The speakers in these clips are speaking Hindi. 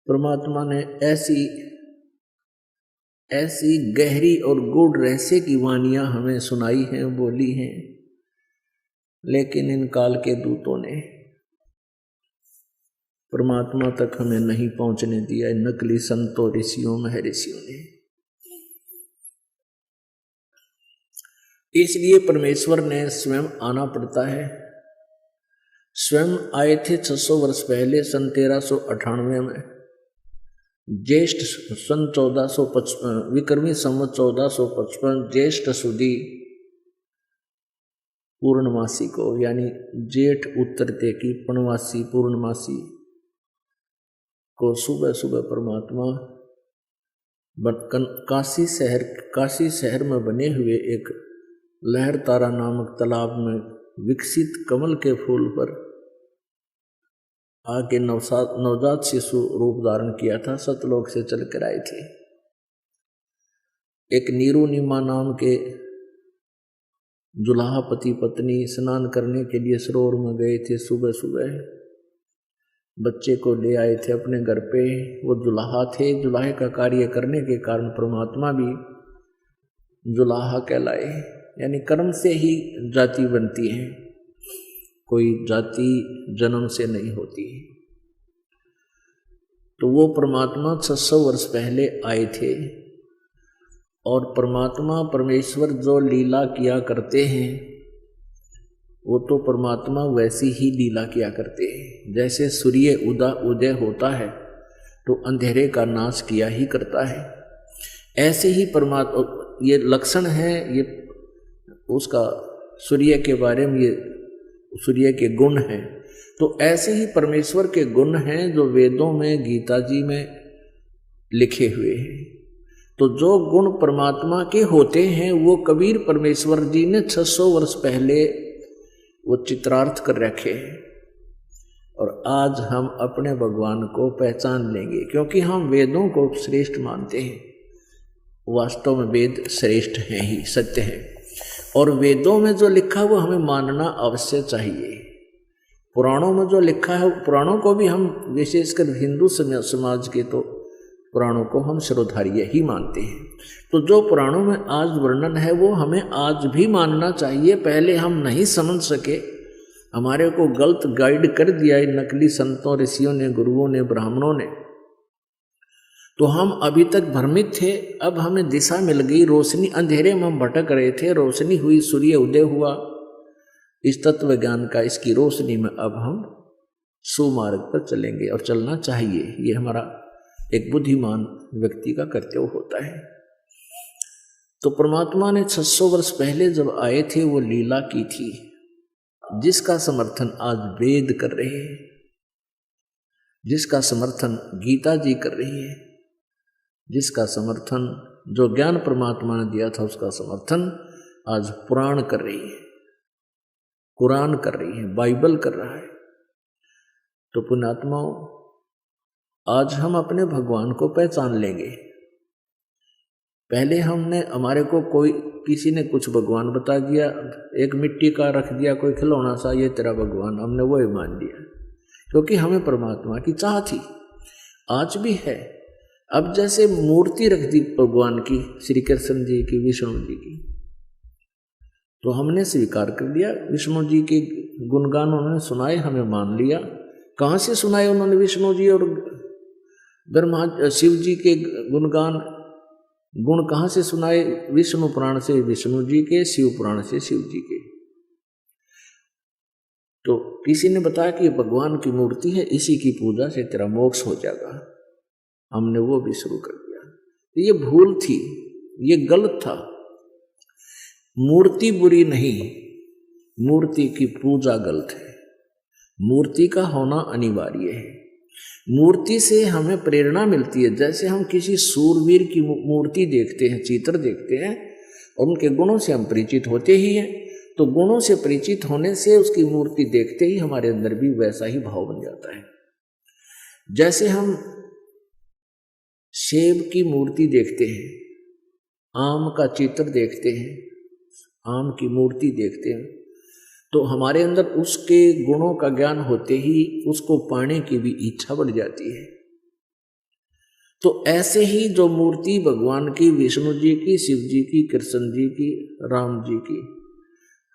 परमात्मा ने ऐसी ऐसी गहरी और गूढ़ रहस्य की वाणियां हमें सुनाई हैं, बोली हैं, लेकिन इन काल के दूतों ने परमात्मा तक हमें नहीं पहुंचने दिया। नकली संतों, ऋषियों, महर्षियों ने। इसलिए परमेश्वर ने स्वयं आना पड़ता है। स्वयं आए थे 600 वर्ष पहले, सन 1398 में, ज्येष्ठ सन 1455, विक्रमी संवत 1455 ज्येष्ठ सुदी पूर्णमासी को, यानी जेठ उतरते की पूर्णमासी पूर्णमासी को सुबह सुबह परमात्मा काशी शहर में बने हुए एक लहर तारा नामक तालाब में विकसित कमल के फूल पर आके नवजात शिशु रूप धारण किया था। सतलोक से चल कर आए थे। एक नीरुनिमा नाम के जुलाहा पति पत्नी स्नान करने के लिए सरोवर में गए थे। सुबह सुबह बच्चे को ले आए थे अपने घर पे। वो जुलाहा थे। जुलाहे का कार्य करने के कारण परमात्मा भी जुलाहा कहलाए। यानी कर्म से ही जाति बनती है, कोई जाति जन्म से नहीं होती। तो वो परमात्मा 600 वर्ष पहले आए थे। और परमात्मा परमेश्वर जो लीला किया करते हैं वो तो परमात्मा वैसी ही लीला किया करते हैं। जैसे सूर्य उदय होता है तो अंधेरे का नाश किया ही करता है, ऐसे ही परमात्मा, ये लक्षण है ये उसका, सूर्य के बारे में ये सूर्य के गुण हैं। तो ऐसे ही परमेश्वर के गुण हैं जो वेदों में, गीता जी में लिखे हुए हैं। तो जो गुण परमात्मा के होते हैं वो कबीर परमेश्वर जी ने 600 वर्ष पहले वो चित्रार्थ कर रखे हैं। और आज हम अपने भगवान को पहचान लेंगे, क्योंकि हम वेदों को श्रेष्ठ मानते हैं। वास्तव में वेद श्रेष्ठ हैं ही, सत्य हैं। और वेदों में जो लिखा है वो हमें मानना अवश्य चाहिए। पुराणों में जो लिखा है, पुराणों को भी हम, विशेषकर हिंदू समाज के, तो पुराणों को हम शिरोधार्य ही मानते हैं। तो जो पुराणों में आज वर्णन है वो हमें आज भी मानना चाहिए। पहले हम नहीं समझ सके, हमारे को गलत गाइड कर दिया नकली संतों, ऋषियों ने, गुरुओं ने, ब्राह्मणों ने। तो हम अभी तक भ्रमित थे, अब हमें दिशा मिल गई, रोशनी। अंधेरे में हम भटक रहे थे, रोशनी हुई, सूर्य उदय हुआ इस तत्व ज्ञान का। इसकी रोशनी में अब हम सुमार्ग पर चलेंगे और चलना चाहिए। ये हमारा एक बुद्धिमान व्यक्ति का कर्तव्य होता है। तो परमात्मा ने 600 वर्ष पहले जब आए थे वो लीला की थी, जिसका समर्थन आज वेद कर रहे हैं, जिसका समर्थन गीता जी कर रही है, जिसका समर्थन जो ज्ञान परमात्मा ने दिया था उसका समर्थन आज पुराण कर रही है, कुरान कर रही है, बाइबल कर रहा है। तो पुण्यात्माओं, आज हम अपने भगवान को पहचान लेंगे। पहले हमारे को किसी ने कुछ भगवान बता दिया, एक मिट्टी का रख दिया कोई खिलौना सा, ये तेरा भगवान, हमने वो ही मान लिया, क्योंकि हमें परमात्मा की चाह थी, आज भी है। अब जैसे मूर्ति रख दी भगवान की, श्री कृष्ण जी की, विष्णु जी की, तो हमने स्वीकार कर लिया। विष्णु जी के गुणगान उन्होंने सुनाए, हमें मान लिया। कहाँ से सुनाए उन्होंने विष्णु जी और ब्रह्मा शिव जी के गुण कहाँ से सुनाए? विष्णु पुराण से विष्णु जी के, शिव पुराण से शिव जी के। तो किसी ने बताया कि भगवान की मूर्ति है, इसी की पूजा से तेरा मोक्ष हो जाएगा। हमने वो भी शुरू कर दिया। ये भूल थी, ये गलत था। मूर्ति बुरी नहीं, मूर्ति की पूजा गलत है। मूर्ति का होना अनिवार्य है। मूर्ति से हमें प्रेरणा मिलती है। जैसे हम किसी सूरवीर की मूर्ति देखते हैं, चित्र देखते हैं, और उनके गुणों से हम परिचित होते ही हैं। तो गुणों से परिचित होने से उसकी मूर्ति देखते ही हमारे अंदर भी वैसा ही भाव बन जाता है। जैसे हम सेब की मूर्ति देखते हैं, आम का चित्र देखते हैं, आम की मूर्ति देखते हैं, तो हमारे अंदर उसके गुणों का ज्ञान होते ही उसको पाने की भी इच्छा बढ़ जाती है। तो ऐसे ही जो मूर्ति भगवान की, विष्णु जी की, शिव जी की, कृष्ण जी की, राम जी की,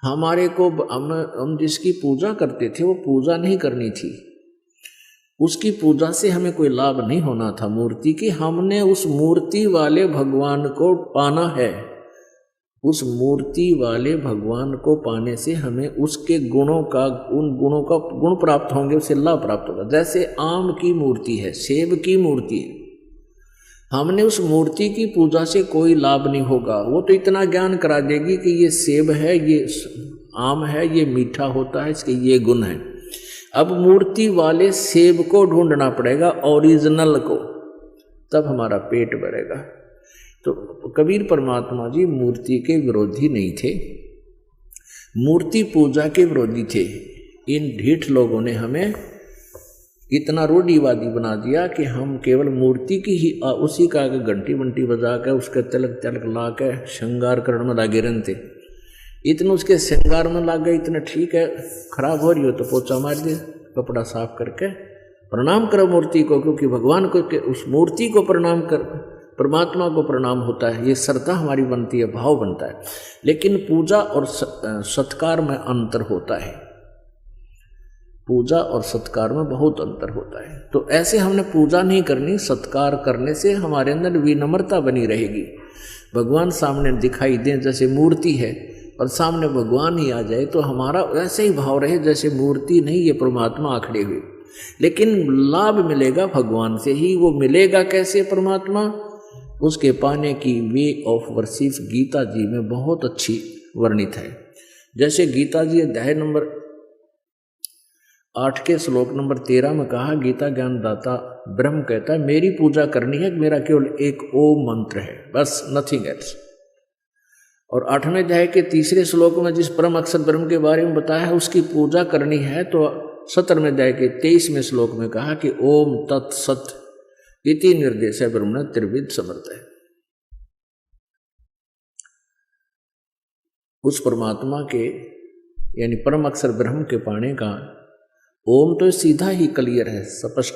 हमारे को हम जिसकी पूजा करते थे वो पूजा नहीं करनी थी, उसकी पूजा से हमें कोई लाभ नहीं होना था मूर्ति की। हमने उस मूर्ति वाले भगवान को पाना है। उस मूर्ति वाले भगवान को पाने से हमें उसके गुणों का, उन गुणों का गुण प्राप्त होंगे, उससे लाभ प्राप्त होगा। जैसे आम की मूर्ति है, सेब की मूर्ति है, हमने उस मूर्ति की पूजा से कोई लाभ नहीं होगा। वो तो इतना ज्ञान करा देगी कि ये सेब है, ये आम है, ये मीठा होता है, इसके ये गुण है। अब मूर्ति वाले सेब को ढूंढना पड़ेगा, ओरिजिनल को, तब हमारा पेट भरेगा। तो कबीर परमात्मा जी मूर्ति के विरोधी नहीं थे, मूर्ति पूजा के विरोधी थे। इन ढीठ लोगों ने हमें इतना रूढ़िवादी बना दिया कि हम केवल मूर्ति की ही उसी का घंटी बंटी बजा के, उसके तिलक तिलक ला के श्रृंगार करने में लागे रहते। इतने उसके श्रृंगार में लाग गए, इतने ठीक है, खराब हो रही हो तो पोछा मार दे, कपड़ा साफ करके प्रणाम करो मूर्ति को, क्योंकि भगवान को के उस मूर्ति को प्रणाम कर, परमात्मा को प्रणाम होता है। ये श्रद्धा हमारी बनती है, भाव बनता है। लेकिन पूजा और सत्कार में अंतर होता है, पूजा और सत्कार में बहुत अंतर होता है। तो ऐसे हमने पूजा नहीं करनी, सत्कार करने से हमारे अंदर विनम्रता बनी रहेगी। भगवान सामने दिखाई दें जैसे मूर्ति है और सामने भगवान ही आ जाए तो हमारा ऐसे ही भाव रहे जैसे मूर्ति नहीं, ये परमात्मा आखड़े हुए। लेकिन लाभ मिलेगा भगवान से ही। वो मिलेगा कैसे परमात्मा, उसके पाने की वे ऑफ वर्शिप गीता जी में बहुत अच्छी वर्णित है। जैसे गीता जी अध्याय नंबर 8 के श्लोक नंबर 13 में कहा, गीता ज्ञानदाता ब्रह्म कहता है मेरी पूजा करनी है, मेरा केवल एक ओम मंत्र है, बस, नथिंग एल्स। और 8वें अध्याय के 3 श्लोक में जिस परम अक्षर ब्रह्म के बारे में बताया है उसकी पूजा करनी है, तो 17वें अध्याय के 23वें श्लोक में कहा कि ओम तत्सत इति निर्देश ब्रह्मण त्रिविध समर्थ है। उस परमात्मा के यानी परम अक्षर ब्रह्म के पाने का ओम तो सीधा ही क्लियर है, स्पष्ट